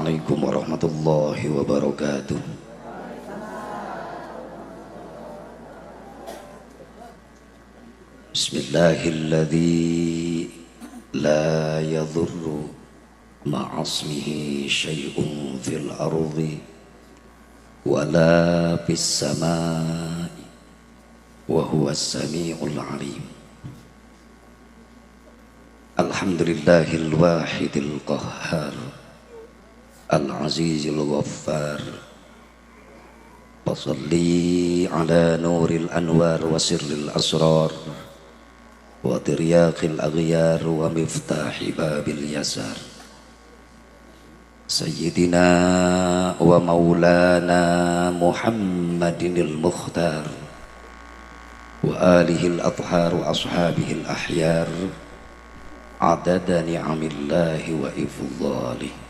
Assalamualaikum warahmatullahi wabarakatuh. Bismillahilladzi la yadhurru ma'asmihi syai'un fil ardi wala fis samai wa huwas sami'ul alim. Alhamdulillahil wahidil qahhar al-azizil ghaffar. Wa shalli ala nuril anwar wa sirril asrar wa tiryaqil aghyar wa miftahi babil yasar. Sayyidina wa maulana Muhammadinil mukhtar wa alihil athhar wa ashabihil ahyar adada ni'amillahi wa ifdhalih.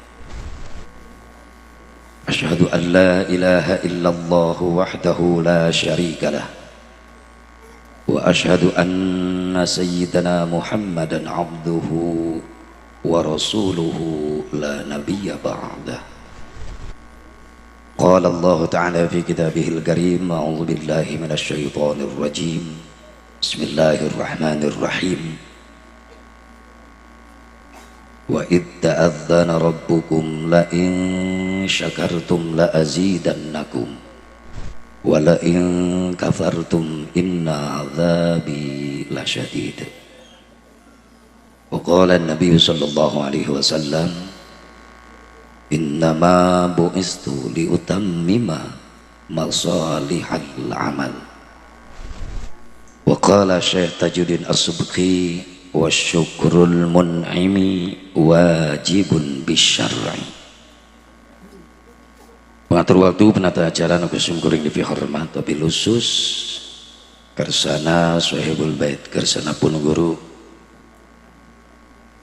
Asyhadu an la ilaha illallah wahdahu la syarika lah wa asyhadu anna sayyidana Muhammadan abduhu wa rasuluhu la nabiyya ba'dah. Qala Allah ta'ala fi kitabihil karim, a'udzu billahi minasy syaithanir rajim. Bismillahirrahmanirrahim. Wa idh ta'adzana rabbukum la in syakartum la azidannakum wa la in kafartum inna adzabi lasyadid. Wa qala an-nabiy sallallahu alaihi wasallam, innama bu'istu li utammima masalihal amal. Wa qala Syekh Tajuddin As-Subki, wasyukrul mun'imi wajibun bisyar'i. Pengatur waktu penata acara nukusum kuring di hormat tapi lusus kersana sahibul bait, kersana pun guru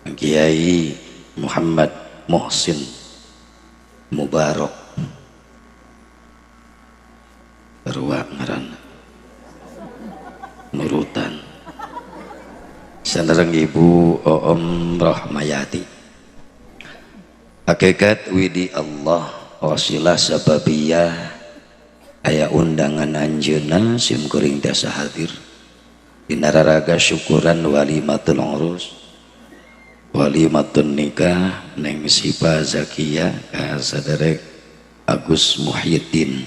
Kiai Muhammad Muhsin Mubarak Berwa ngaran nurutan sanareng Ibu Om Rahmayati. Hakikat widi Allah wasilah sababiyah aya undangan anjeunna sim kuring tiasa hadir dina raraga syukuran walimatul urus walimatun nikah neng Sipa Zakiyah ka saderek Agus Muhyiddin,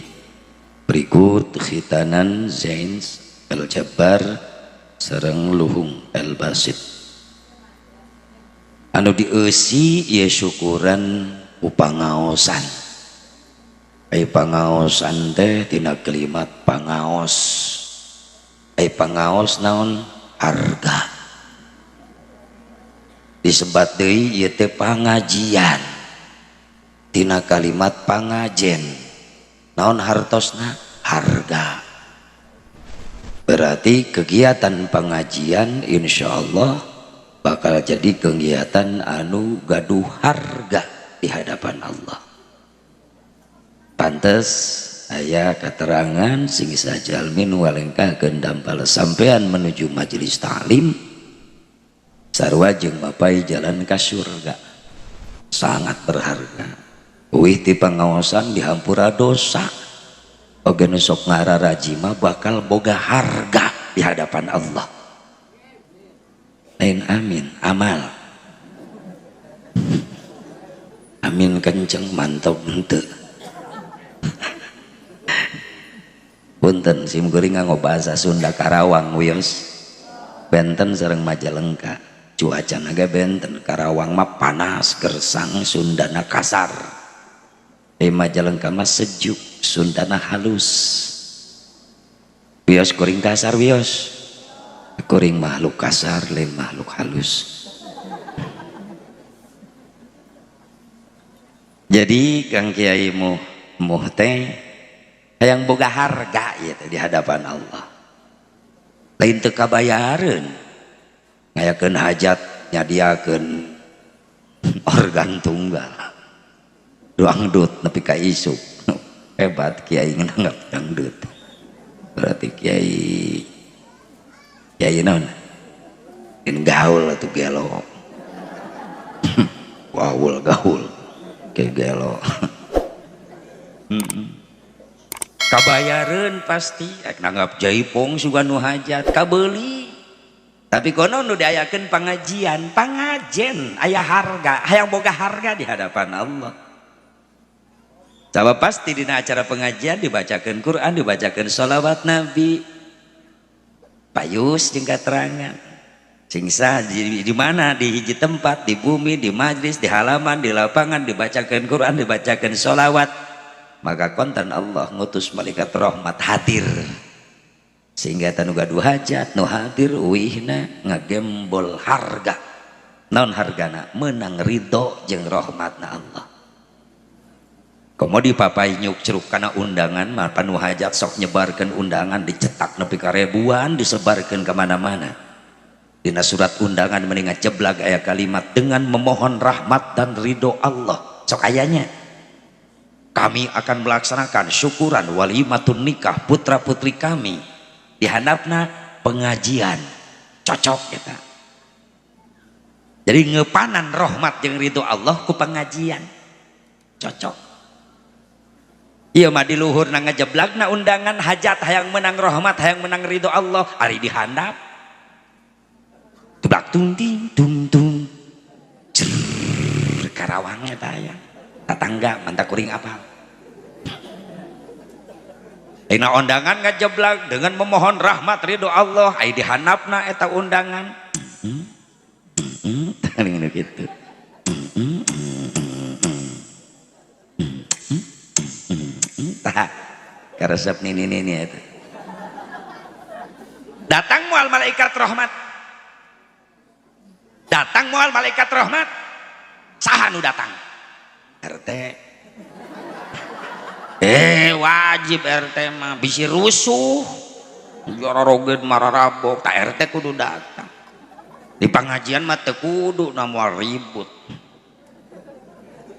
berikut khitanan Zains El Jabbar sareng Luhung El Basit. Anu dieusi ieu syukuran upangaosan. Ai pangaosan teh tina kalimat pangaos. Ai pangaos naon? Harga. Disebat deui ieu teh pangajian. Tina kalimat pangajen. Naon hartosna? Harga. Berarti kegiatan pengajian insyaallah bakal jadi kegiatan anu gaduh harga di hadapan Allah. Pantes aya keterangan sing sajalmin walengkakeun dampal sampean menuju majelis ta'lim sarua jeung mapai jalan ka surga. Sangat berharga. Uih ti pangaosan dihampura dosa. Oge nu sok ngararaji mah bakal boga harga di hadapan Allah. Lain amin, amal. Amin kenceng mantap henteu. Punten sim geuring nganggo bahasa Sunda Karawang wios. Benten sareng Majalengka. Cuacana ge benten, Karawang mah panas gersang, Sundana kasar. Majalengka mah sejuk, Sundana halus. Wios kuring kasar wios. Kuring makhluk kasar lain makhluk halus. Jadi Kang Kiai muh teh hayang boga harga ya di hadapan Allah. Lain teu kabayareun. Ngayakeun hajat nyadiakeun organ tunggal. Dangdut nepi ka isuk. Hebat Kiai nganggap dangdut. Berarti Kiai naon? In gaul atuh gelo. Gaul. ke gelo. Kabayaran pasti nanggap jaipong suga nu hajat kabeli, tapi kono nu diayakeun pengajian aya harga, hayang boga harga di hadapan Allah. Coba pasti dina acara pengajian dibacakeun Quran, dibacakeun sholawat Nabi, payus jeung katerangan singsa di mana, di hiji tempat, di bumi, di majlis, di halaman, di lapangan dibacakeun Quran, dibacakeun sholawat, maka konten Allah ngutus malaikat rahmat hadir, sehingga tanu gaduh hajat nu hadir uihna ngagembol harga. Naon hargana? Menang ridho jeung rahmatna Allah. Komo dipapai nyuk ceruk kana undangan, maka nu hajat sok nyebarkeun undangan, dicetak nepi ka ribuan, disebarkeun ke mana-mana. Dina surat undangan meningat jeblag aya kalimat dengan memohon rahmat dan ridho Allah. Sok ayanya kami akan melaksanakan syukuran walimatun nikah putra putri kami di handapna pengajian. Cocok kita. Jadi ngepanan rahmat jeung ridho Allah ku pengajian. Cocok. Iya mah di luhur na ngajeblagna undangan hajat hayang menang rahmat, hayang menang ridho Allah, ari di handap tebak tung ting tung tung karawangnya taya tetangga mantap kuring apa dina undangan ngajeblag dengan memohon rahmat ridho Allah, ai di handapna eta undangan teuing gitu. Karesep nini itu. Datang mual malaikat rahmat. Datang mual malaikat rahmat. Saha nu datang? RT. Wajib RT mah bisi rusuh. Jororogeun mararabok, ta RT kudu datang. Di pengajian mah teu kudu na moal ribut.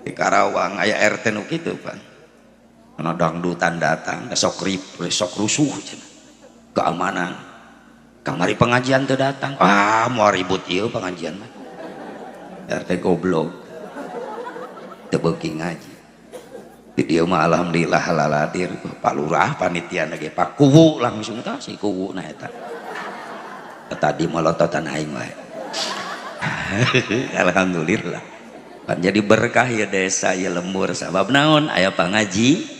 Di Karawang aya RT nu kitu, Pak. Karena dangdutan datang, sok rusuh, keamanan. Kamari pengajian tuh datang, mau ribut iya pengajian mah. RT goblok, tebeki ngaji. Di dia mah alhamdulillah halaladir, Pak Lurah panitia lagi, Pak Kuwu langsung tah si Kuwu na eta. Tadi molototan aing wae. Alhamdulillah. Kan jadi berkah ya desa ya lembur sabab naon aya pangaji.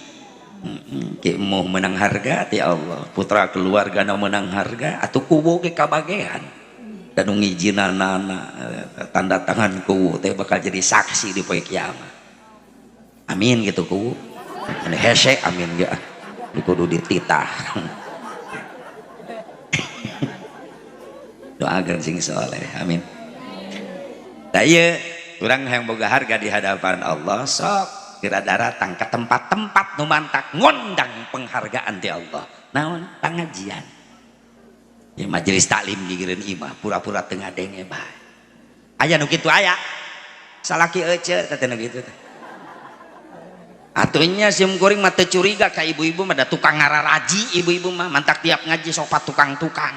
Ki mau menang harga ti Allah, putra keluarga na menang harga atuh kubu ke kabagean dan ngijinanana tanda tangan kubu teh bakal jadi saksi di poe kiamat. Amin gitu kubu. Anu hese amin ya. Kudu dititah. Doakeun sing saleh. Amin. Da ieu urang hayang boga harga di hadapan Allah sok kira datang ke tempat-tempat nu mantak ngondang penghargaan di Allah. Naon? Pengajian. Ya majelis taklim gigireun imah pura-pura teu ngadenge bae. Aya nu kitu aya. Salaki ece teh nu kitu teh. Atunya sim kuring mah teu curiga ka ibu-ibu mah da tukang ngararaji ibu-ibu mah mantak tiap ngaji sok tukang-tukang.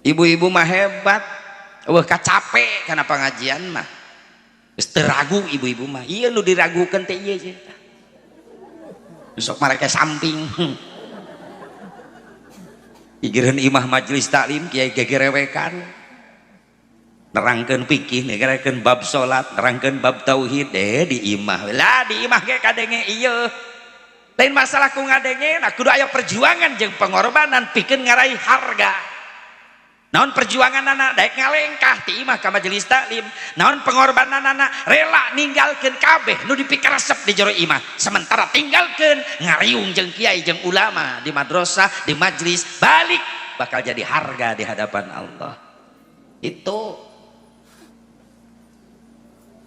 Ibu-ibu mah hebat. Wah kacape kana pengajian mah. Geus teu ragu ibu-ibu mah. Ieu nu diragukeun teh ieu cenah. Sok mareke samping. Igireun imah majelis taklim kiai gegerewekan. Nerangkeun fikih, nerangkeun bab salat, nerangkeun bab tauhid di imah. Lah di imah ge kadenge ieu. Lain masalah ku ngadenge, nah kudu aya perjuangan jeung pengorbanan pikeun ngaraih harga. Naon perjuangan anak daek ngalengkah ti imah ka majelis taklim, naon pengorbanan anak rela ninggalkeun kabeh nu dipikaresep di jero imah, sementara tinggalkeun ngariung jeung kiai jeung ulama di madrasah di majelis, balik bakal jadi harga di hadapan Allah. Itu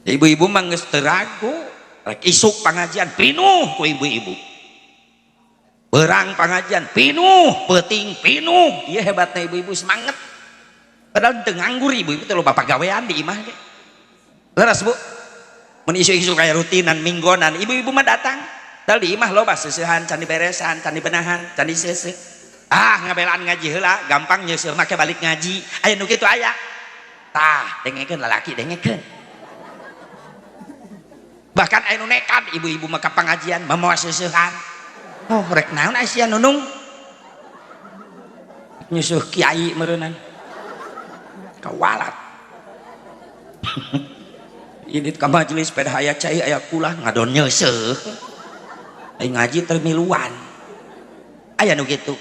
ibu-ibu mah geus teu ragu, rek isuk pengajian pinuh ku ibu-ibu, beurang pengajian pinuh, peuting pinuh. Ieu hebatna ibu-ibu semangat. Padahal teu nganggur ibu-ibu teh loba pagawean di imah ge. Leres Bu. Mun isu-isu kaya rutinan minggonan, ibu-ibu mah datang. Tal di imah loba seusehan, can diberesan, can dibenahan, can diseuseuh. Ngabelaan ngaji heula, gampang nyeuseul make balik ngaji. Aya nu kitu aya. Tah, dengekeun lalaki dengekeun. bahkan anu nekat ibu-ibu maka pengajian mamawa seusehan oh rek naon sia nunung nyusuh kiai meureunnan kawalat ini ka majelis sepeda aya cai aya kulah ngadon nyeuseuh ai ngaji teu miluan aya nu kitu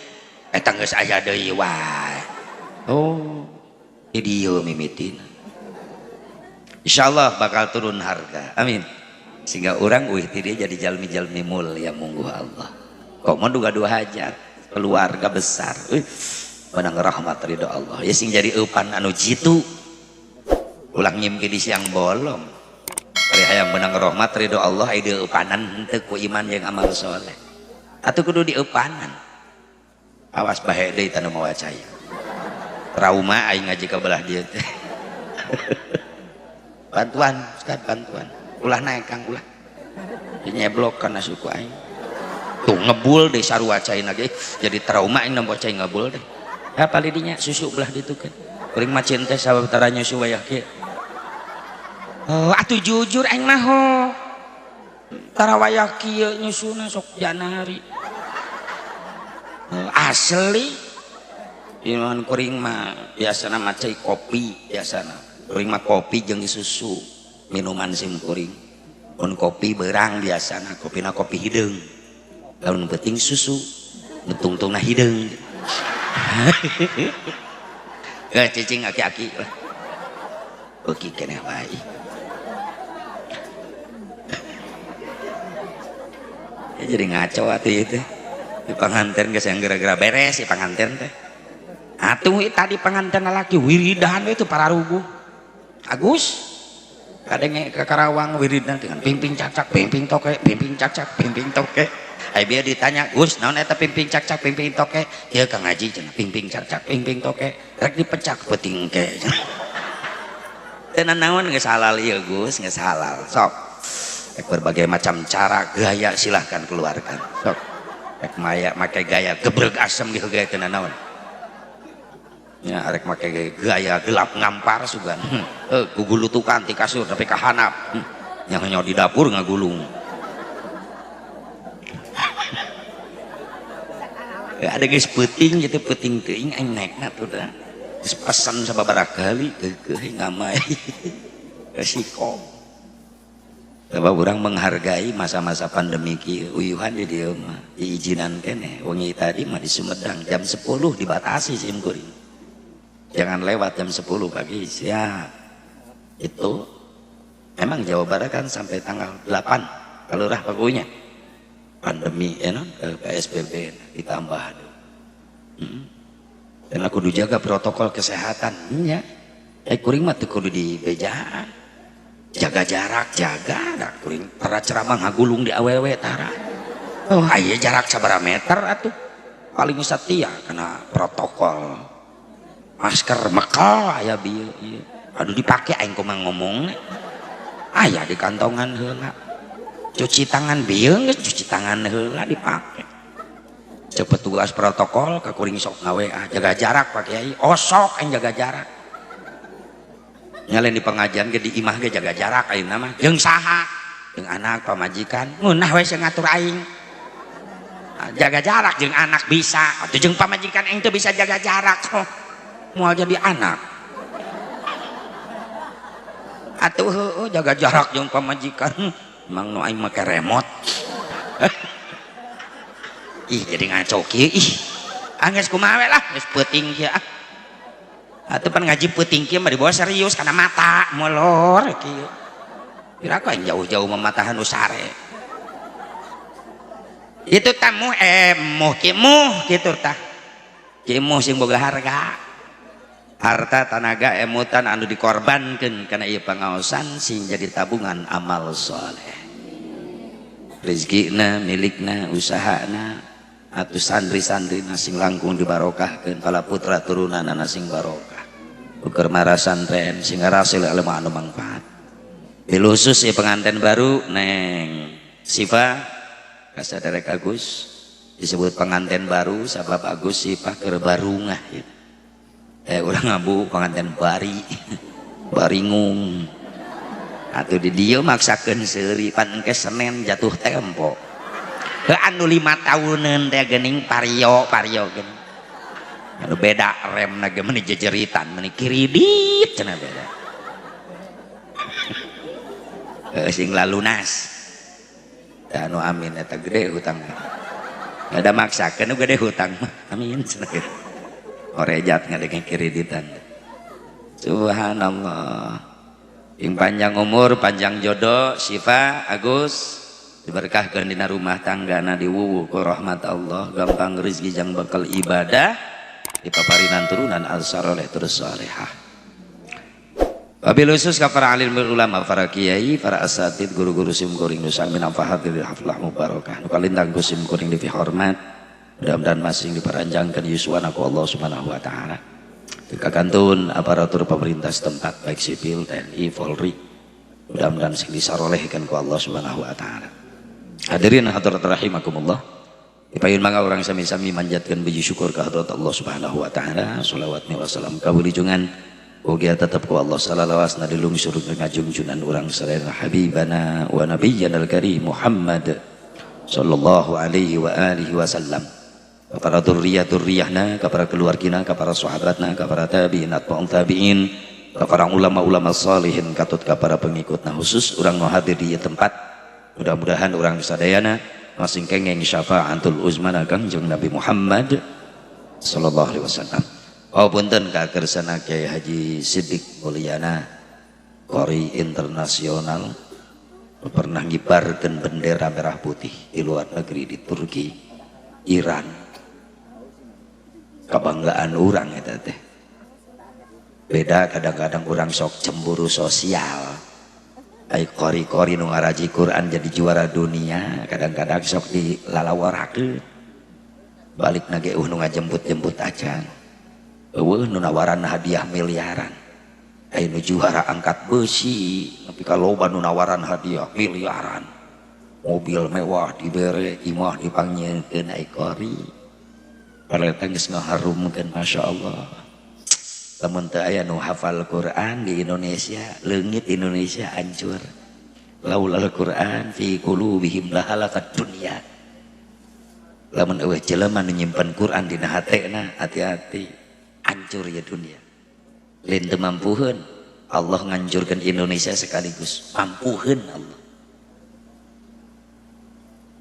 eta geus aya deui wae oh di dieu mimitina insyaallah bakal turun harga amin sehingga orang ti dia jadi jalmi-jalmi mulia mungguh Allah kok mau duga-dua hajat keluarga besar menang rahmat ridho Allah ya sing jadi eupan anu jitu ulang nyimki di siang bolong ari hayang menang rahmat ridho Allah ide eupanan henteu ku iman yang amal soleh atuh kudu dieupanan awas bae deui tanu mawa caya trauma aing ngaji ka belah dieu teh bantuan Ustaz bantuan ulah naik kang ulah dinyeblok karena suku aing tuh ngebul deh sarua cai lagi jadi trauma aing nampak cai ngebul deh apa lidinya susu belah ditu kan kuring macin teh sababaraha nyusu wayah kieu oh atuh jujur aing mah ho tara wayah kieu nyusuna sok janari asli iman kuring mah biasana mah cai kopi biasana kuring mah kopi jeung susu minuman sim kuring mun kopi beurang biasana kopina kopi hideung lamun penting susu ngetungtungna hideung cicing aki-aki lah beuki keneh wae ya jadi ngaco atuh ieu teh di panganten geus yang gara-gara beres si panganten teh atuh tadi panganten lalaki wiridan itu para ruguh Agus kadang ke Karawang wiridan dengan pimping cacak pimping toke pimping cacak pimping toke ai biar ditanya Gus naon eta pimping cacak pimping toke ieu ka ngaji cenah pimping cacak pimping toke rek dipecak peuting ke teu naon geus halal ieu Gus geus halal sok berbagai macam cara gaya silahkan keluarkan sok rek maya make gaya gebreg asem gitu gaya teu naon ya arek make gaya gelap ngampar sugan gugulutukan ti kasur tapi ka handap yang hanya di dapur ngagulung ya ada geus peuting gitu peuting teuing aing naekna tuh da geus pesan sababaraha kali keukeuh ngamai resiko sebab urang menghargai masa-masa pandemi kieu uyuhan di dieu mah diizinan keneh wengi tadi mah di Sumedang jam 10 dibatasi sim kuring jangan lewat jam 10 pagi siap itu memang Jawa Barat kan sampai tanggal 8 kalau rah pakunya pandemi ya no? PSBB ditambah dan aku dijaga protokol kesehatan ya kuring mah teu kudu di bejaan jaga jarak jaga kuring para ceramah ngagulung di awewe tara oh aya jarak sabaraha meter atuh paling setia karena protokol masker mekal aya bieu ieu anu dipake aing kumaha ngomongna aya di kantongan heula cuci tangan bieu geus cuci tangan heula dipake cek petugas protokol ka kuring sok ngawe jaga jarak Pak Kiai osok aing jaga jarak nyalain di pengajian ge di imah ge jaga jarak ayeuna mah jeung saha jeung anak pamajikan ngeunah we sing ngatur aing jaga jarak jeung anak bisa atuh jeung pamajikan aing teu bisa jaga jarak mau jadi anak atuh heueuh jaga jarak jeung pamajikan emang nu aing make remote ih jadi ngaco kieu ih angges kumaha we lah geus peuting kieu atuh pan ngaji peuting kieu mah dibawa serius kana mata molor kieu piraka aing jauh-jauh mematahan nu sare itu tamu muh kitu tah kieu sing boga harga harta tanaga emutan anu dikorbankan karena ieu pangaosan sing jadi tabungan amal soleh rezekina milikna usahana atuh santri-santrina sing langkung dibarokahkeun pala putra turunanna sing barokah ukur marasantren sing ngarasil ilmu anu mangfaat khusus ieu pengantin baru neng Siva kasaderek Agus disebut pengantin baru sabab Agus Siva keur barungah gitu. Udah ngabu pengantin baringung atuh di dieu maksakeun seuri pan engke Senen jatuh tempo anu 5 tahunan teh geuning pario geuning anu beda remna ge meuni jejeritan meuni kiridit cenah beda sing lalunas anu amin eta gede hutang ada maksakeun gede hutang mah amin cenah gitu orejat ngadege kireditan subhanallah yang panjang umur panjang jodoh Syifa Agus diberkahkeun dina rumah tanggana diwuwuh ku rahmat Allah gampang rezeki jang bakal ibadah dipaparinan turunan al-saleh terus salehah. Wabil khusus ka para alim ulama, para kiai, para asatid, guru-guru sim kuring nu sami nafahatil haflah mubarakah. Nu kalintang ku sim kuring dihormat. Mudah-mudahan masing diperanjangkeun yuswana ku Allah Subhanahu wa taala. Kakantun aparatur pemerintah setempat baik sipil, TNI, Polri. Mudah-mudahan sing disarolehkeun ku Allah Subhanahu wa taala. Hadirin hadirat rahimakumullah. Dipayun mangga urang sami-sami manjatkeun puji syukur ka hadrat Allah Subhanahu wa taala. Shalawat wa salam kawilujungan Ugia tetap ku Allah salalawas na dilungsur ngajungjunan urang sareng habibana wa nabiyyana al-karim Muhammad sallallahu alaihi wa alihi wasallam kepada dzurriyyah-dzurriyyahna kepada keluargina kepada sahabatna kepada tabi'in atba'un tabi'in kepada ulama-ulama salihin katut kepada pengikutna khusus urang nu hadir di tempat mudah-mudahan urang sadayana masing kenging syafaatul uzmana Kangjeng Nabi Muhammad sallallahu alaihi wasallam. Oh punten ka kersana Kiai Haji Siddiq Mulyana Qori internasional pernah ngibarkeun bendera merah putih di luar negeri di Turki, Iran. Kebanggaan urang eta teh. Beda kadang-kadang urang sok cemburu sosial. Ai qori-qori nu ngaraji Quran jadi juara dunia, kadang-kadang sok dilalawarakeun. Balik nage nu ngajemput-jemput acan. Nu nawaran hadiah miliaran nu juara angkat besi tapi kalau nu nawaran hadiah miliaran mobil mewah dibere imah dipangnyeukeun ai qori pareta geus ngaharumkeun Masya Allah lamun teu aya nu hafal Quran di Indonesia leungit Indonesia hancur laulal Quran fi qulubihim lahalakat dunya lamun eueuh jelema nu nyimpen Quran dina hatena hati-hati hancur ya dunia lain teu mampuheun Allah nganjurkeun Indonesia sekaligus mampuheun Allah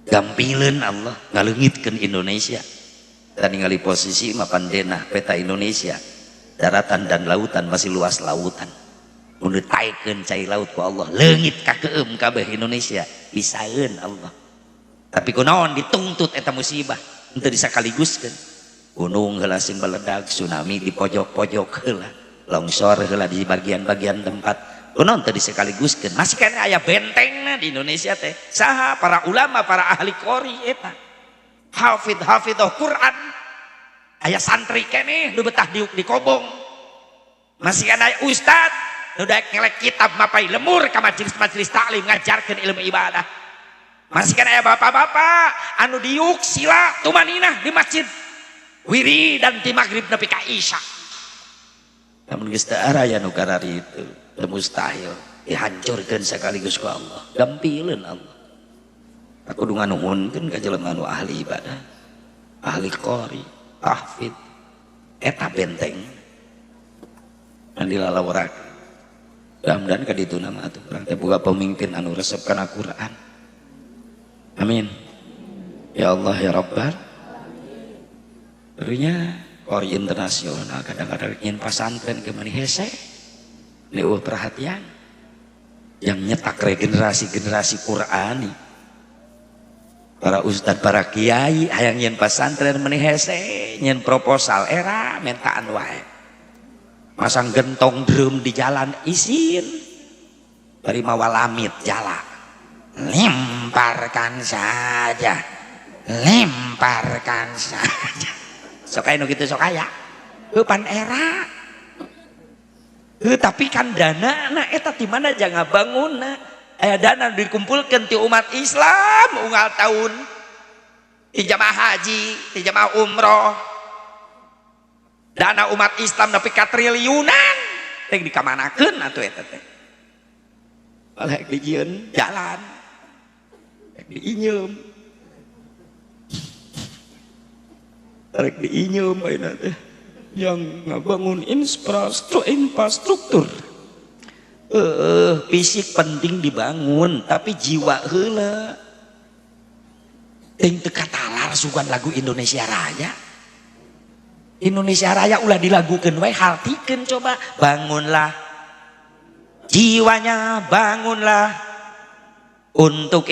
gampileun Allah ngaleungitkeun Indonesia dan ningali posisi mapan denah peta Indonesia daratan dan lautan masih luas lautan mun ditaikeun cai laut ku Allah leungit kakeum kabeh Indonesia bisaeun Allah tapi kunaon dituntut eta musibah henteu disakaliguskeun gunung heula sing meledak tsunami di pojok-pojok heula longsor heula di bagian-bagian tempat kunaon teu disekaliguskeun masih kana aya bentengna di Indonesia teh saha para ulama para ahli qori eta hafidh Quran aya santri keneh nu betah di kobong masih kana aya ustad nu daek ngelek kitab mapai lemur ka majelis-majelis taklim ngajarkeun ilmu ibadah masih kana aya bapak-bapak anu diuk sila tumaninah di masjid wiri dan ti maghrib nepi ka isya namun geus teu araya nu karari itu teu mustahil dihancurkeun sekaligus ku Allah gampileun Allah aku kudu nganuhunkeun ka jelema nu ahli ibadah ahli qori tahfidz eta benteng anu dilalawarakeun mudah-mudahan ka ditu nama atuh urang teh boga pemimpin anu resep kana Quran amin ya Allah ya Rabbal Darinya qori internasional kadang-kadang ingin pesantren ke mani hese ini perhatian yang nyetak regenerasi Qurani para ustad para kiai hayang ingin pesantren mani hese ingin proposal era mentaan wae masang gentong drum di jalan isin bari mawalamit jala lemparkan saja sok aya nu kitu sok aya heupan era tapi kan dana na eta di mana jangan bangunna aya dana dikumpulkeun ti umat Islam unggal tahun di jamaah haji di jamaah umroh dana umat Islam nepi ka triliunan teh dikamanakeun atuh eta teh malah dijieun jalan diinyum tarik diinyum ayeuna teh yang ngabangun infrastruktur fisik penting dibangun tapi jiwa heula ting teu katalar sugan lagu Indonesia Raya. Indonesia Raya ulah dilagukeun we hartikeun coba bangunlah jiwanya bangunlah untuk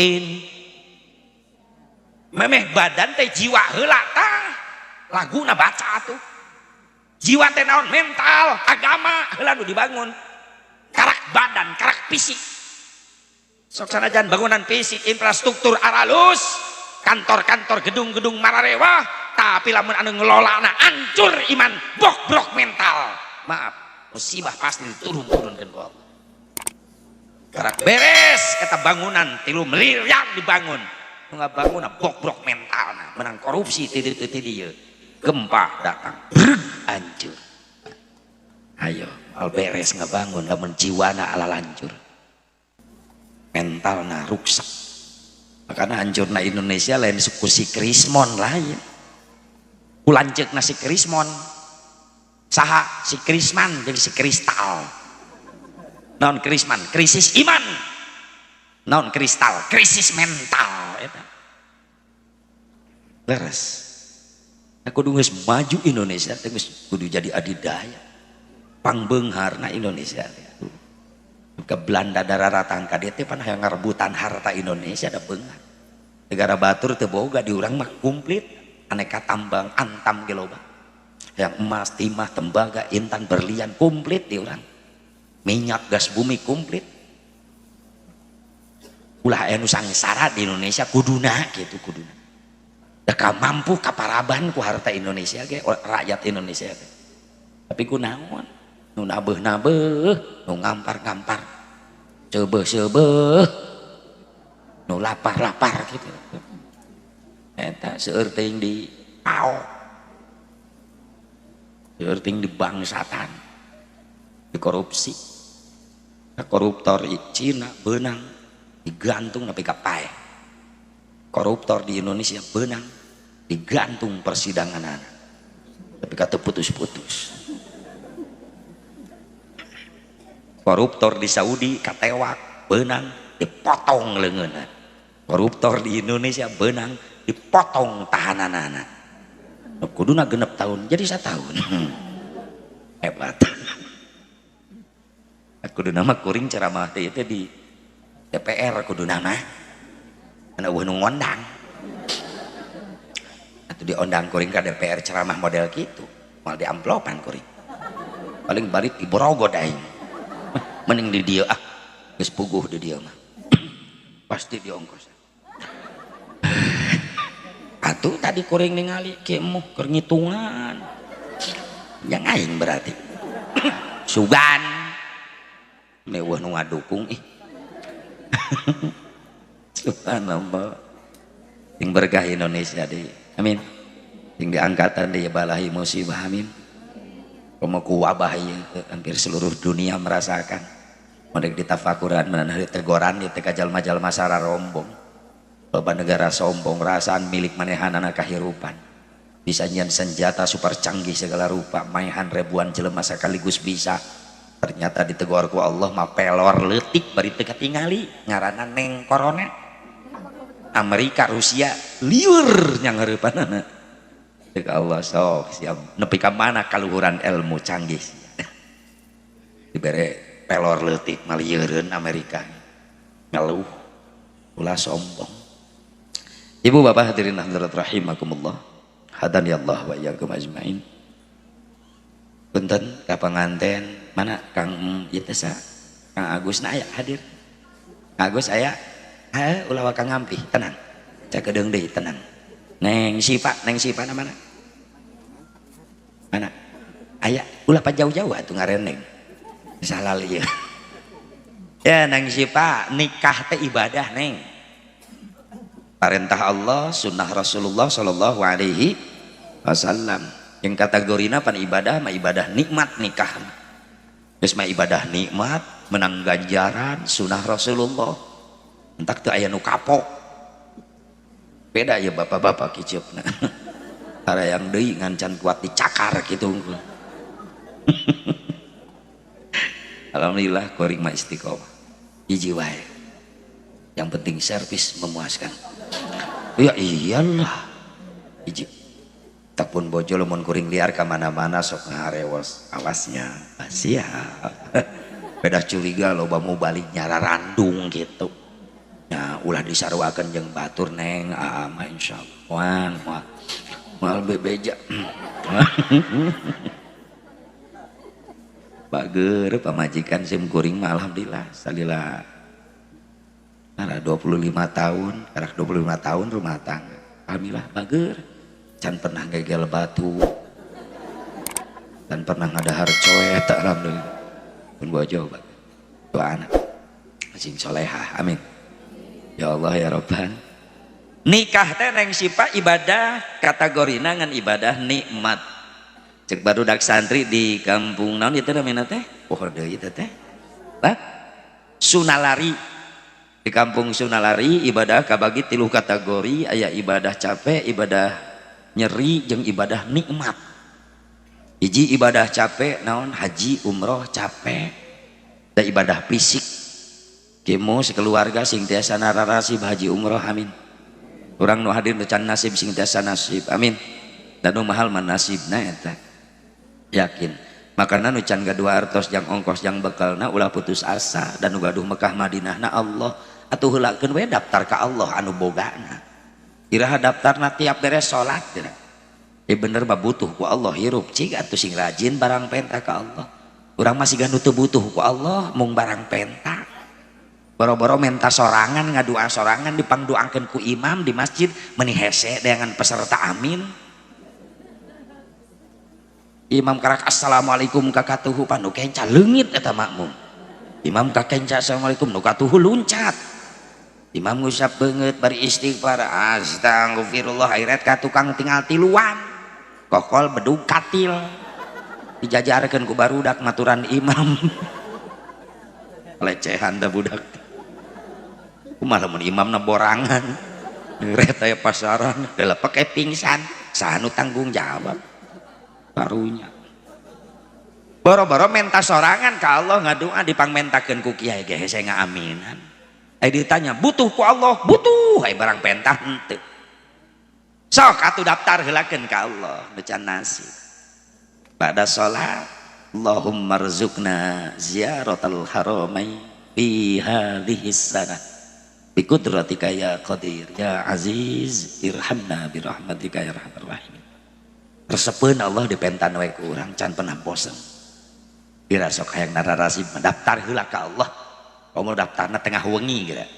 memeh badan teh jiwa heula tah laguna baca tuh jiwa teh naon mental agama heula nu dibangun karak badan karak fisik sok sanajan bangunan fisik infrastruktur aralus kantor-kantor gedung-gedung mararewah tapi lamun anu ngelolana hancur iman bobrok mental maaf musibah pasti turun-turunkeun ku Allah karak beres eta bangunan 3 miliar dibangun nu ngabangun bobrok mentalna menang korupsi ti dieu gempa datang hancur ayo al beres ngabangun lamun jiwana ala lancur mentalna rusak makanya hancurna Indonesia lain suku si Krismon lain ulanceukna si Krismon saha si Krisman jadi si kristal non Krisman krisis iman non kristal krisis mental eta beres aku geus maju Indonesia teh geus kudu jadi adidaya pangbeungharna Indonesia ke Belanda dararatan ka dieu teh pan hayang ngarebutan harta Indonesia da beunghar negara batur teu boga di urang mah komplit aneka tambang antam ge loba yang emas timah tembaga intan berlian komplit di urang minyak gas bumi komplit ulah aya nu sangsara di Indonesia kuduna gitu kuduna da mampu kaparaban ku harta Indonesia ge rakyat Indonesia ge tapi kunaon nu nabeuh-nabeuh nu ngampar-ngampar seubeuh-seubeuh nu lapar-lapar gitu eta seueur teuing di pao seueur teuing di bangsatan di korupsi koruptor Cina beunang digantung nepi ka pae koruptor di Indonesia beunang digantung persidangan tapi kata putus-putus koruptor di Saudi katewak beunang dipotong leungeunna koruptor di Indonesia beunang dipotong tahananana kuduna 6 tahun jadi 1 tahun hebat kuduna mah kuring ceramah teh itu di DPR kuduna mah anu eueuh nu ngondang atuh diondang kuring ka DPR ceramah model kitu moal di amplopan kuring paling bari di Borogo daing mending di dieu geus puguh di dieu mah pasti diongkos atuh tadi kuring ningali kieu muh keur ngitungan yang aing berarti sugan meueuh nu ngadukung subhanallah sing berkah Indonesia deui amin sing diangkatan deui balahi musibah amin komo wabah ieu hampir seluruh dunia merasakan modek ditafakuran meunang tegoran ieu teh ka jalma-jalma sararombong loba negara sombong rasaan milik manehanana kahirupan bisa nyian senjata super canggih segala rupa maehan ribuan jelema sakaligus bisa ternyata ditegur ku Allah mah pelor leutik bari teu katingali ngaranna neng corona Amerika Rusia liur nya ngeureupannana teu Allah sok siap nepi ka mana kaluhuran ilmu canggih dibere pelor leutik malieureun Amerika ngeluh ulah sombong. Ibu bapak hadirin hadirat rahimakumullah hadani Allah wa iyyakum ajmain punten ka panganten mana Kang ieu teh Kang Agus na aya hadir Kang Agus aya ulah Kang Ngampih tenang cak kedeung deui tenang neng Sipa na mana mana aya ulah pa jauh-jauh atuh ngareneng salal ieu ya neng Sipa nikah teh ibadah neng perintah Allah sunnah Rasulullah sallallahu alaihi wasallam yang kategorina pan ibadah mah ibadah nikmat nikah geus mah ibadah nikmat menang ganjaran sunah Rasulullah entak teu aya nu kapok beda ya bapak-bapak kiceupna ada yang deui ngancan kuat dicakar gitu alhamdulillah kuring mah istiqomah hiji wae yang penting servis memuaskan ya iyalah hiji tak pun bojo lamun kuring liar ka mana-mana sok ngaharewos awasnya siap beda curiga loba mau balik nyara randung gitu nah ulah disarwakeun jeung batur neng mah insyaallah moal bebeja bager pamajikan sim kuring mah alhamdulillah salila ada 25 tahun karak 25 tahun rumah tangga alhamdulillah bager can pernah gegel batu dan pernah ngadahar coet alhamdulillah pun bojo doa anak sing solehah amin ya Allah ya Rabban nikah teh neng sipa ibadah kategorina ngan ibadah nikmat cek barudak santri di kampung naon itu namanya teh pohon deui teh Sunalari di kampung Sunalari ibadah kabagi 3 kategori aya ibadah capek ibadah nyeri jeung ibadah nikmat hiji ibadah capek naon haji umroh capek da ibadah fisik kemo sekeluarga sing tiasa nararasib haji umroh amin urang nu hadir can nasib sing tiasa nasib amin dan nu mahal man nasibna eta yakin makana nu can gadua artos jang ongkos jang bekalna ulah putus asa dan nu gaduh Mekah Madinahna Allah atuh heulakeun we daftar ka Allah anu bogana iraha daftarna tiap beres salat bener mah butuh ku Allah hirup cing atuh sing rajin barang penta ka Allah urang masih ganu teu butuh ku Allah mung barang penta boro-boro menta sorangan ngadua sorangan dipangdoakeun ku imam di masjid meuni hese dengan peserta amin imam karak assalamualaikum kakatuhu panu kenca leungit eta makmum imam kakenca assalamualaikum nu katuhu luncat imam ngusap beungeut bari istighfar astagfirullah airet ka tukang tinggal tiluan kokol bedug katil dijajarkeun ku barudak maturan imam lecehan da budak kumaha lamun imamna borangan ret aya pasaran dalah pake pingsan saha nu tanggung jawab barunya boro-boro menta sorangan ka Allah ngadoa dipangmentakeun ku kiai ge hese ngaaminan ditanya butuh ku Allah butuh barang pentah henteu sok atuh daftar heulakeun ka Allah nu can nasib pada salat Allahumma rzuqna ziyaratal haramain fi hadhihi sanah bi qudratika ya qadir ya aziz irhamna bi rahmatika ya arhamar rahimin resepeun Allah dipentan we ku urang can pernah bosen dira sok hayang nararasib daftar heula ka Allah komo daftarna tengah wengi geura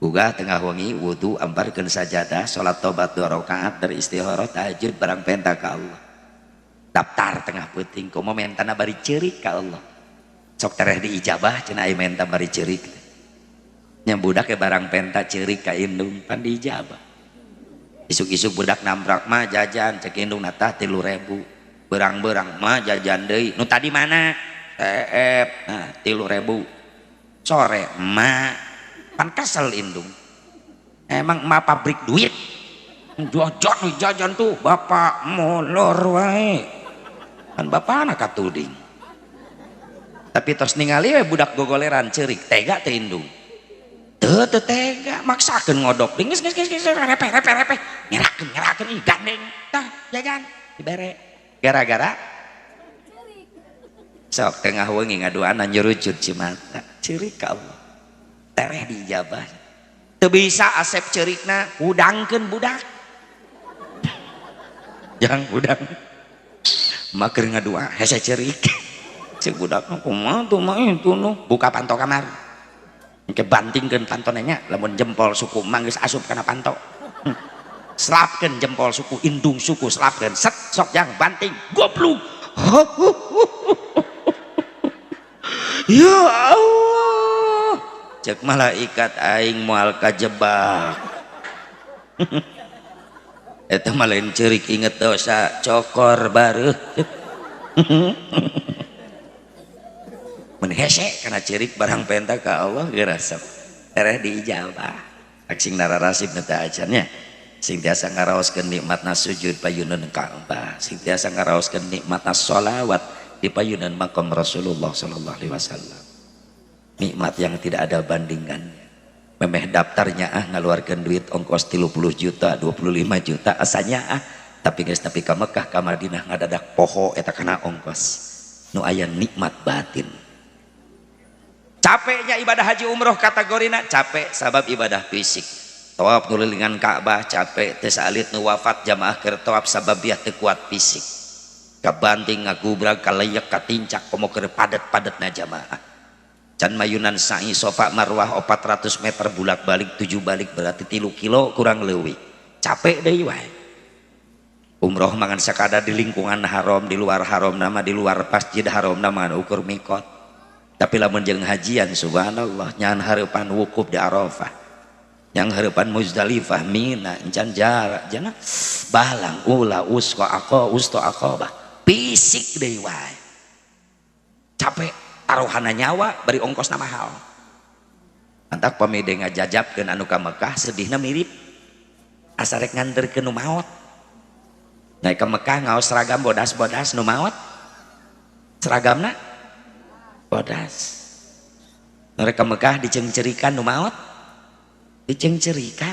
uga tengah wengi wudu ambarkeun sajadah salat tobat 2 rakaat dari istikharah tahajud barang penta ka Allah daftar tengah peuting komo mentana bari ceurik ka Allah sok tereh diijabah cenah aya menta bari ceurik nya budak ke barang penta ceurik ka indung pan diijabah isuk-isuk budak nambrak mah jajan cek indung natah 3.000 berang-berang mah jajan deui nu tadi mana nah 3.000 sore emak pan kesel indung emang emak pabrik duit jajan tuh bapak molor wae kan bapak anak katuding tapi tos ningali we budak gogoleran ceurik tega teh indung teu tega maksakeun ngodok geus repe ngerakeun ih gandeng tah jajan dibere gara-gara sok tengah wengi ngaduana nyerucut cimata ceurik ka Allah tereh dijabah teu bisa asep ceurikna hudangkeun budak jang budang maker ngadua hese ceurik cek budak kumaha tuh mah itu nu buka panto kamar engke bantingkeun pantona nya lamun jempol suku mah geus asup kana panto selapkeun jempol suku indung suku selapkeun set sok jang banting goblok ya Allah cek malaikat aing moal kajebak eta mah lain ceurik inget dosa cokor bareuh mun mun hese kana cirik barang penta ka Allah geurasep ereh diijabah sing nararasib teh ajannya sing tiasa ngaraoskeun nikmatna sujud payunan Ka'bah sing tiasa ngaraoskeun nikmatna sholawat di payunan makam Rasulullah sallallahu alaihi wasallam nikmat yang tidak ada bandingannya memeh daftarnya ngaluarkeun duit ongkos 30 juta 25 juta asanya tapi guys tapi ka Mekah ka Madinah ngadadak poho eta kana ongkos nu aya nikmat batin capeknya ibadah haji umroh kategorina capek sabab ibadah fisik tawaf nulilingan Ka'bah capek teu saalit nu wafat jamaah keur tawaf sababiah teu kuat fisik kabanting ngagubrag kaleyek katincak komo keur padet-padetna jamaah can mayunan sa'i Safa Marwah 400 meter bulak-balik 7 balik berarti 3 kilo kurang leuwih capek deui wae umroh mangan sakadar di lingkungan haram di luar haram nama di luar masjid haram nama ukur mikot tapi lamun jeung hajian subhanallah nyan hareupan wukuf di Arafah yang harapan Muzdalifah Mina encan jarak jana balang ula usko aqabah fisik deui wae capek taruhana nyawa bari ongkosna mahal antak pamide ngajajabkeun anu ka Mekah sedihna mirip asa rek nganterkeun nu maot naik ke Mekah ngaos seragam bodas-bodas nu maot seragamna bodas naik ke Mekah dicengcerikan nu maot dicengcerikan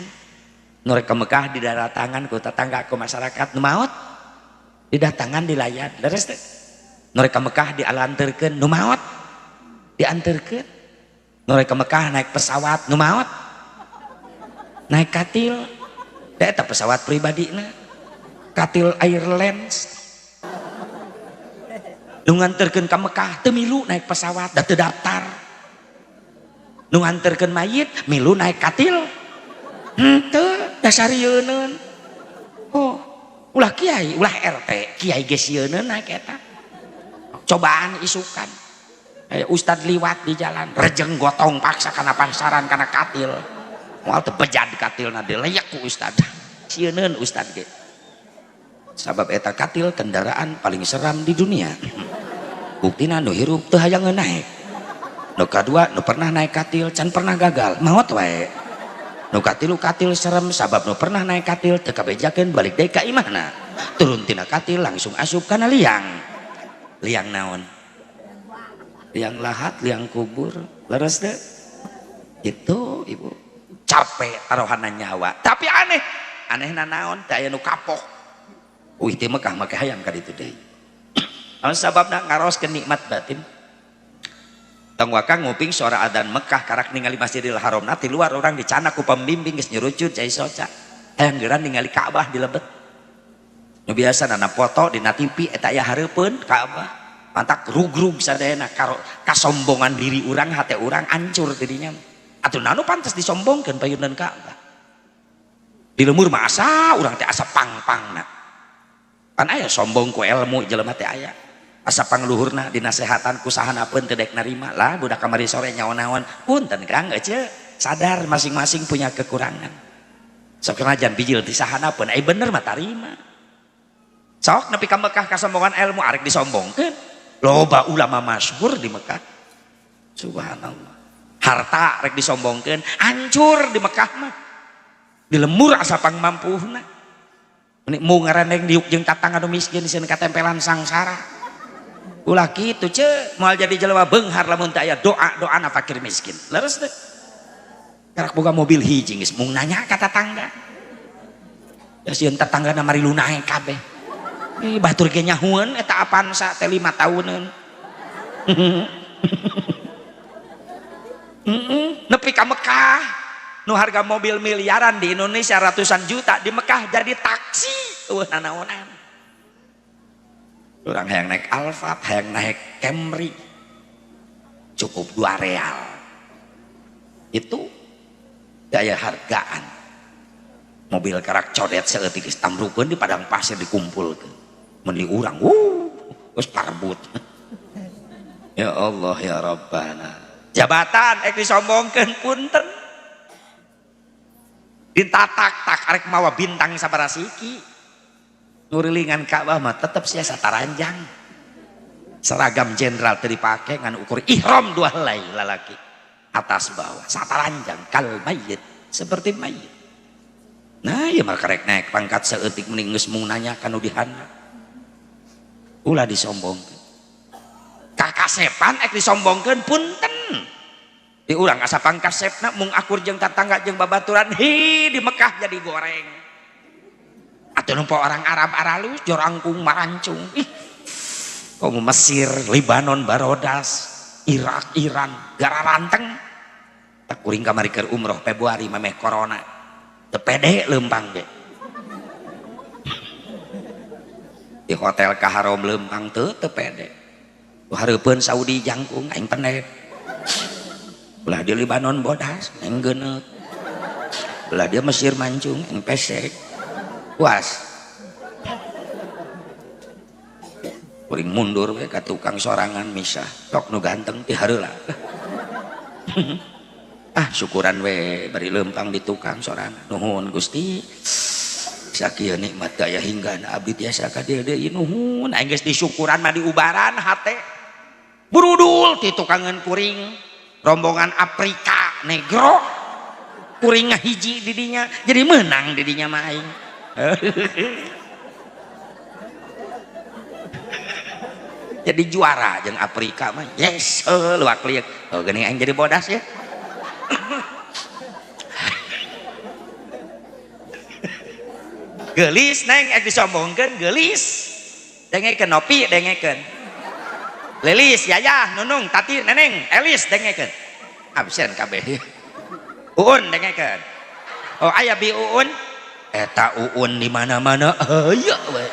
norek ke Mekah didatangan ku tetangga ku masyarakat nu maot didatangan di layar leres teh norek ke Mekah dialanterkeun nu maot dianterkeun norek ke Mekah naik pesawat nu maot naik katil eta pesawat pribadina katil Airlines nu nganterkeun ka Mekah teu milu naik pesawat da teu daftar nu nganterkeun mayit milu naik katil henteu dasarieun oh ulah kiai ulah RT kiai geus sieun naik eta cobaan isukan ustad liwat di jalan rejeng gotong paksa kana pasaran kana katil moal teu bejad katilna dileyak ku ustad sieun ustad ge sabab eta katil kendaraan paling seram di dunia buktina nu hirup teu hayang naik nu kadua nu pernah naik katil can pernah gagal maot wae nu katilu katil serem sabab nu pernah naik katil teu kabejakeun balik deui ka imahna turun tina katil langsung asup kana liang naon liang lahat liang kubur leres teh itu ibu capek taruhana nyawa tapi anehna naon teh aya nu kapok uih teh Mekah make hayang ka ditu deui sababna ngaroskeun nikmat batin tong wakang nguping suara adzan Mekah karak ningali Masjidil Haram ti luar orang dicana ku pembimbing geus nyurucut cai soca hayang geuran ningali Ka'bah di lebet nu biasa nana foto dina TV eta aya hareupeun Ka'bah mantak rugrug sadayana kasombongan diri urang hate urang hancur tidinya atuh nanu pantes disombongkeun payunan Ka'bah di lemur mah asa urang teh asa pang-pangna kan aya sombong ku ilmu jelema teh aya asa pangluhurna dinasehatan kusahanapeun teu dek narima lah budak kamari sore nyaon-naon punten Kang ece sadar masing-masing punya kekurangan sok najan bijil disahanapeun ai bener mah tarima sok nepi ka Mekah kasombongan ilmu arek disombongkeun loba ulama masyhur di Mekah subhanallah harta rek disombongkeun hancur di Mekah mah di lemur asa pangmampuhna mu ngaraneng diuk jeung tatang anu miskin sieun katempelan sangsara ulah kitu ce moal jadi jelema beunghar lamun teu aya doa-doana fakir miskin leres teh karak boga mobil hiji geus mung nanya ka tatangga ya sieun tatanggana mari lunae kabeh batur ge nyahueun eta Avanza teh 5 tahuneun nepi ka Mekah nu harga mobil miliaran di Indonesia ratusan juta di Mekah jadi taksi eueuh nanaonan orang hayang naik Alphard hayang naik Camry cukup 2 real itu daya hargaan mobil karak codet seeutik geus tamrukeun di padang pasir dikumpulkeun mun di urang geus parbut ya Allah ya Rabbana jabatan disombongkeun punten ditatak-tak arek mawa bintang sabarasiki nurilingan Ka'bah mah tetep sia sataranjang seragam jenderal teu dipake ngan ukur ihram 2 helai lalaki atas bawah sataranjang kal mayit seperti mayit. Nah ieu mah karek naik pangkat saeutik mending geus mung nanyakan nu dihandap ulah disombongkeun kakasepan ek disombongkeun punten di urang asa pangkasepna mung akur jeung tatangga jeung babaturan hi di Mekah jadi goreng atuh numpo orang Arab aralus jor angkung marancung ih kamu Mesir Libanon Barodas Irak Iran gara ranteng tak kuring kamari keur umroh Februari mameh corona teu pede leumpang ge di hotel ka harom leumpang teu pede hareupeun Saudi jangkung aing pendek belah dia Libanon bodas aing geuneuk belah dia Mesir mancung aing pesek puas kuring mundur we ka tukang sorangan misah tok nu ganteng ti hareula ah syukuran we bari leumpang di tukang sorangan nuhun Gusti sakieu nikmat daya hinggana abdi tiasa ka dieu deui nuhun aing geus disyukuran mah diubaran hate burudul ti tukangan kuring rombongan Afrika negro kuring ngahiji di dinya jadi menang di dinya mah aing jadi juara jeung Afrika mah yes luak liuk oh geuning aing jadi bodas ya geulis neng ek disombongkeun geulis dengekeun nopi dengekeun Lilis Yayah Nunung Tati Neneng Elis dengekeun absen kabeh Uun dengekeun oh aya bi Uun eta Uun di mana-mana aya we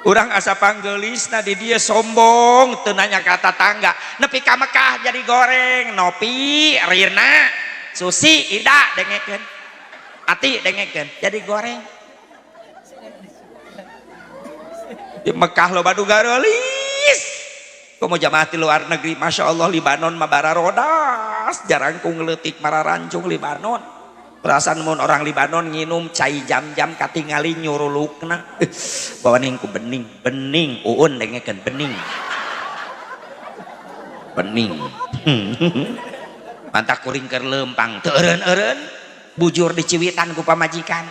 urang asa panggeulisna di dieu sombong teu nanya ka tatangga nepi ka Mekah jadi goreng nopi Rirna Susi Ida dengekeun Ati dengekeun jadi goreng di Mekah loba dugarelis komo jamaah ti luar negeri Masya Allah Libanon mah bara rodas jarang ku ngeleutik mararancung Libanon perasaan mun orang Libanon nginum cai jam-jam katingali nyurulukna bawaning ku bening Uun dengekeun bening mantak kuring keur leumpang teu eureun bujur di Ciwitan ku pamajikan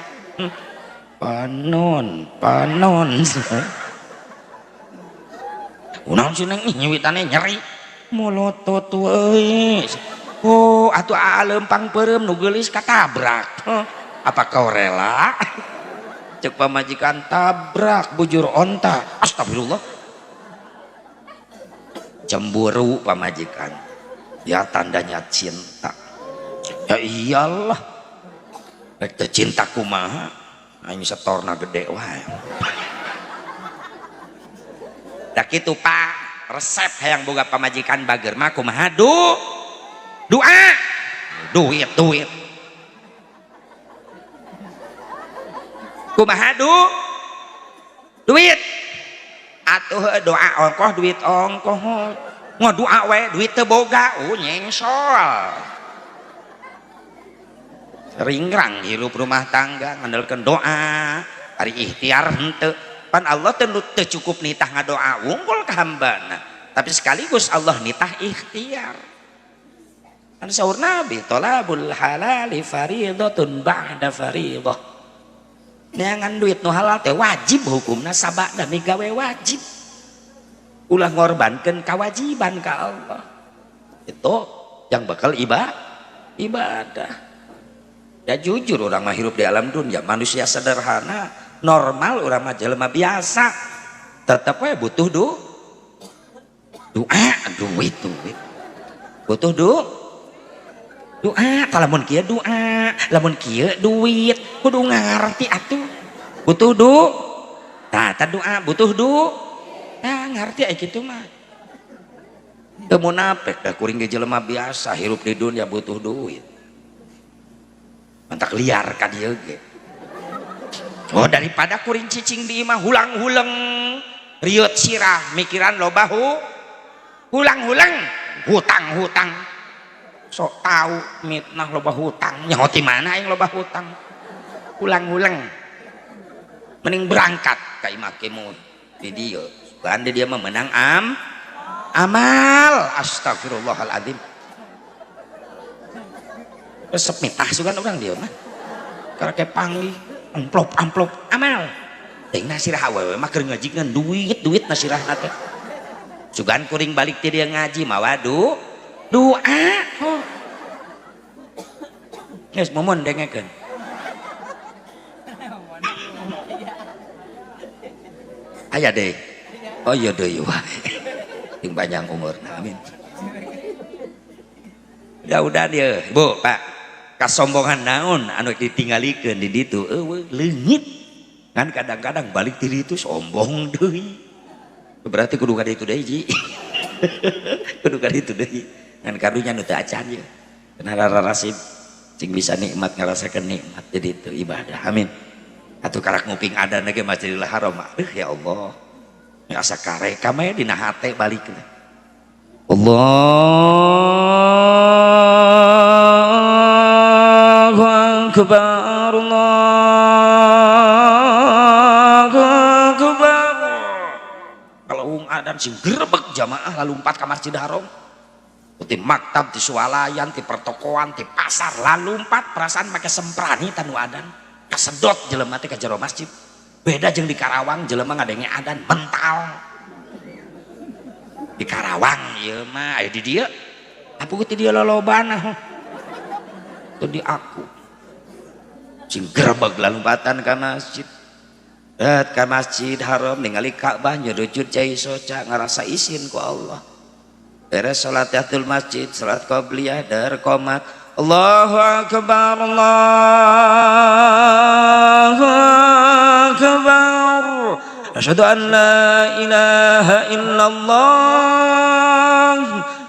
panon unaon sih neng nyiwitane nyeri molotot we oh atuh leumpang peureum nu geulis katabrak apa kau rela cek pamajikan tabrak bujur onta astagfirullah cemburu pamajikan ya tandanya cinta ya iyalah rek teu cinta kumaha aing setorna gede wae da kitu Pak resep hayang boga pamajikan bager mah kumaha doa duit kumaha duit atuh doa ongkoh duit ongkoh ngau doa we duit teu boga nyengsol ringrang hirup rumah tangga ngandalkeun doa ari ikhtiar henteu pan Allah teu cukup nitah ngadoa wungkul ka hambana tapi sekaligus Allah nitah ikhtiar kan saur Nabi thalabul halali fariidatun ba'da fariidah neangan duit nu halal teh wajib hukumna sabada migawe wajib ulah ngorbankeun kewajiban ka Allah itu yang bakal ibadah ya jujur orang mah hirup di alam dunia manusia sederhana normal orang mah jelema biasa tetep we butuh doa duit butuh doa lamun kieu doa lamun kieu duit kudu ngarti atuh butuh doa nah doa butuh doa nah ngarti aya kitu mah teu munafik da kuring ge jelema biasa hirup di dunia butuh duit mantak liar ka dieu ge oh daripada kuring cicing di imah hulang-huleng riut sirah mikiran loba hulang-huleng hutang sok tahu mitnah loba hutang nyaho ti mana aing loba hutang hulang-huleng mending berangkat ka imah kemud di dia kan dia mah menang amal astagfirullahaladzim resep mitah sugan orang dia mah karena kayak panggil amplop amal ting nasirah awewe mah keur ngajikeun duit nasirah teh sugan kuring balik ti dia ngaji mawa doa geus momon dengekeun aya deh oh iya deh yang panjang umur amin udah dia bu pak kasombongan naon anu ditinggalikeun di ditu leungit kan kadang-kadang balik diri itu sombong deui berarti kudu ka ditu deui ji kudu ka ditu deui ngan karunya nu teu acan ye kenal rasib cing bisa nikmat ngarasakeun nikmat jadi itu ibadah amin atuh karak nguping adan ge Masjidil Haram ya Allah asa kareka mah dina hate balik Allahu akbar Allahu akbar kalau adan sing grebeg jamaah lalu empat ka Masjidil Haram ti maktab ti swalayan ti pertokoan ti pasar lalu empat perasaan make semprani tanu adan kasedot jelema teh ka jero masjid beda jeung di Karawang jelema ngadenge adan mental di Karawang ieu mah aya di dieu apu ti dieu lolobana tuh di aku sing grebeg lalumpatan ka masjid ka Masjid Haram ningali Ka'bah nyudut cai soca ngarasa isin ku Allah beres salat tahiyatul masjid salat qabliyah dar qomat Allahu akbar Allahu akbar asyhadu an la ilaha illallah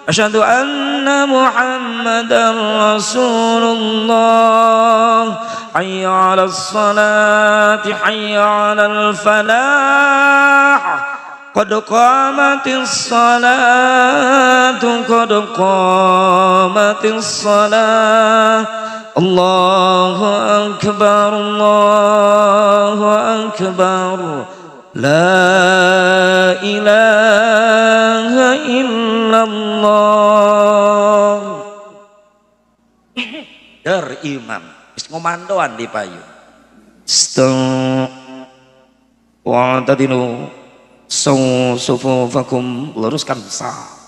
asyhadu anna muhammadar rasulullah hayya 'alas salati hayya 'alal falah qad qamatis salatu qad qamatis salah Allahu akbar la ilaha illallah der imam wis ngomandoan di payung wa tadinu sufufakum luruskan sah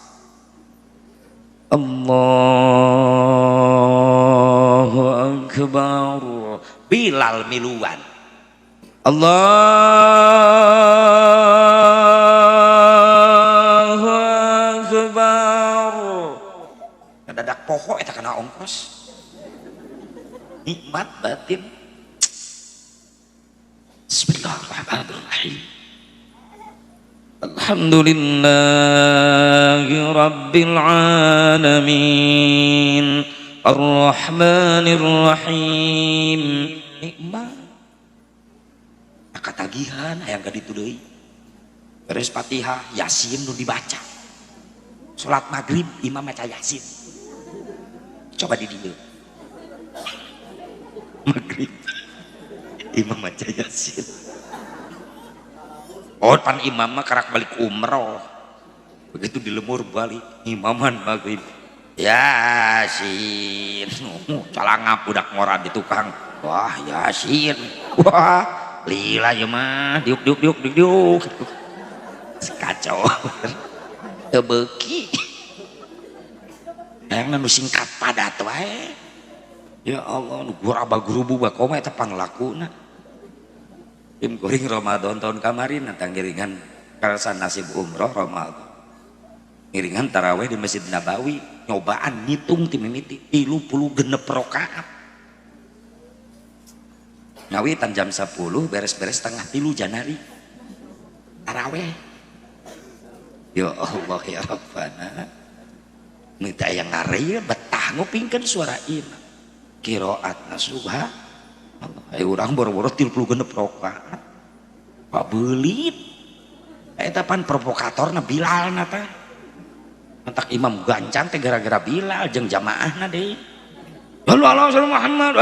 Allahu akbar Bilal miluan Allahu akbar ngadadak poho eta kana ongkos nikmat batin Bismillahirrahmanirrahim Alhamdulillahi Rabbil Alamin Ar-Rahmanir Rahim nikmat katagihan hayang ka ditu deui beres Fatihah Yasin nu dibaca salat maghrib imam maca Yasin coba di dieu maghrib imam maca Yasin oh pan imam mah karak balik umroh begitu dilemur balik imaman maghrib Yasin calangap budak ngoran di tukang wah Yasin wah lila ya mah diuk kacau tebeki yang nu singkat padat wae ya Allah nu guraba gurubu bakoma eta panglakuna tim kuring Ramadan tahun kemarin tang ngiringan karasan nasib umroh Ramadan ngiringan tarawih di Masjid Nabawi nyobaan ngitung ti mimiti 36 rakaat ngawitan jam 10 beres-beres setengah 3 Janari taraweh ya Allah ya Rabbana minta yang ngari betah ngupingkan suara imam kiroatna subhanallah urang boro-boro 36 rakaat pabelit eta pan provokatorna Bilal nata mentak imam gancang teh gara-gara Bilal jeung jamaahna deui Allah Muhammad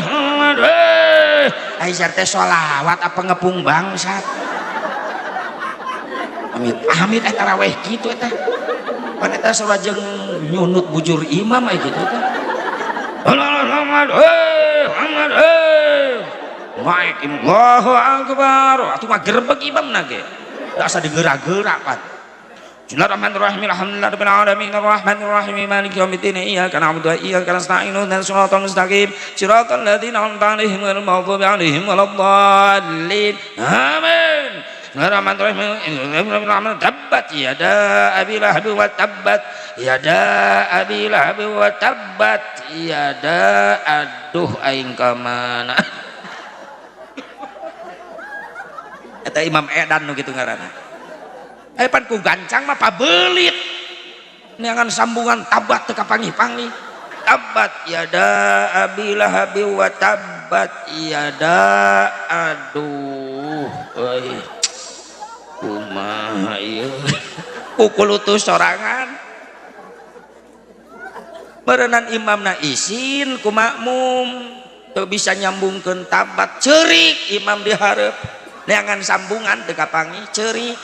Muhammad Aisyah teh sholawat apa ngepung bangsat amit taraweh gitu eta pan eta sarua jeung nyunut bujur imam aya gitu teh Muhammad Maik Allahu Akbar atuh mah gerbek imamna ge da asa digerak-gerak pan Bismillahirrahmanirrahim alhamdulillahirabbil alamin arrahmanirrahim maliki yaumiddin iyyaka na'budu wa iyyaka nasta'in ihdinas siratal mustaqim siratal ladzina an'amta 'alaihim ghairil maghdubi 'alaihim waladdallin amin Bismillahirrahmanirrahim tabbat yada abi lahab wa tabbat yada abi lahab wa tabbat yada aduh aing ka mana eta Imam Edan nu kitu ngaranna pan ku gancang mah pabelit neangan sambungan tabat teu kapangi-pangi tabat yada abi lahab wa tabat yada aduh euy kumaha ieu pukul utus sorangan berenang imamna isin ku makmum teu bisa nyambungkeun tabat ceurik imam di hareup neangan sambungan teu kapangi ceurik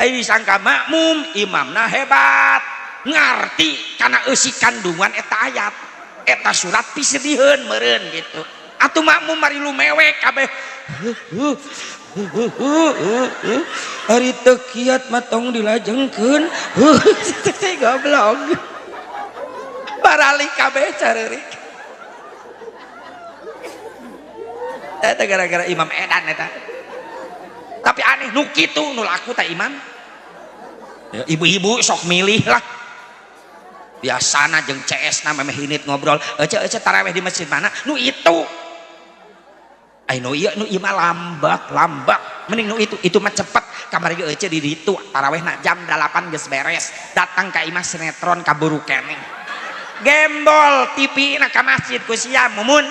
disangka makmum imamna hebat ngarti karena eusi kandungan eta ayat eta surat pisediheun meureun gitu atuh makmum mari lumewek kabeh hari teu kiat mah tong dilajengkeun teh goblok baralik kabeh careurik eta gara-gara Imam Edan eta tapi aneh nu kitu nu laku teh imam ya, ibu-ibu sok milih lah biasana jeung CS na memeh hinit ngobrol ece taraweh di masjid mana nu itu ai nu ieu nu ieu mah lambat mending nu itu mah cepet kamari ece di ditu tarawehna jam 8 geus beres datang ka imah sinetron kaburu keneh gembol TV na ka masjid ku sia mumun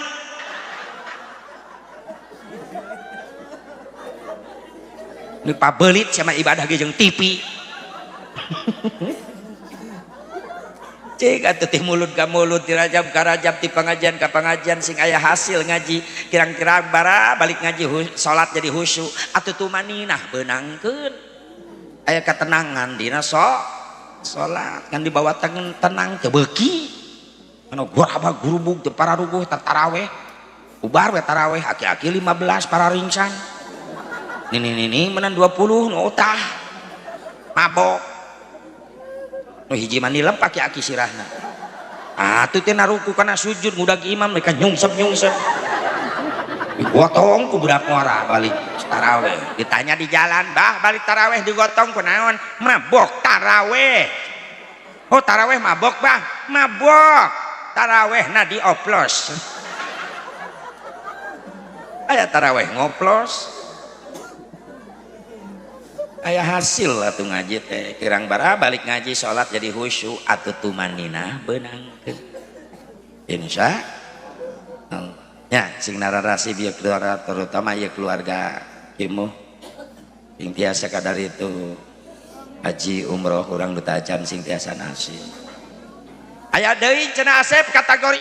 nu pabelit sama ibadah ge jeung TV cek atuh teh mulut ka mulut ti rajab ka rajab ti pangajian ka pangajian sing aya hasil ngaji kirang-kirang bara balik ngaji salat jadi khusyuk atuh tumaninah beunangkeun aya ketenangan dina salat kan dibawa tenang teu beuki anu goraba gurubug teu para rubuh taraweh ubar we taraweh aki-aki 15 para ringsan ini menan 20 nu utah mabok nu hiji mah nilem pake aki sirahna atuh teh naruku kana sujud ngudag imam mereka nyungsep digotong ku budak ngora balik taraweh ditanya di jalan bah balik taraweh digotong ku naon mabok taraweh oh taraweh mabok bah mabok taraweh na dioplos aya taraweh ngoplos aya hasil atuh ngaji teh kirang bara balik ngaji salat jadi khusyuk atuh tumaninah beunangkeun insya Allah nya sing nararasi bieu keluarga terutama ieu keluarga imu sing tiasa kadar itu haji umroh urang duta acan sing tiasa nasib aya deui cenah Asep kategori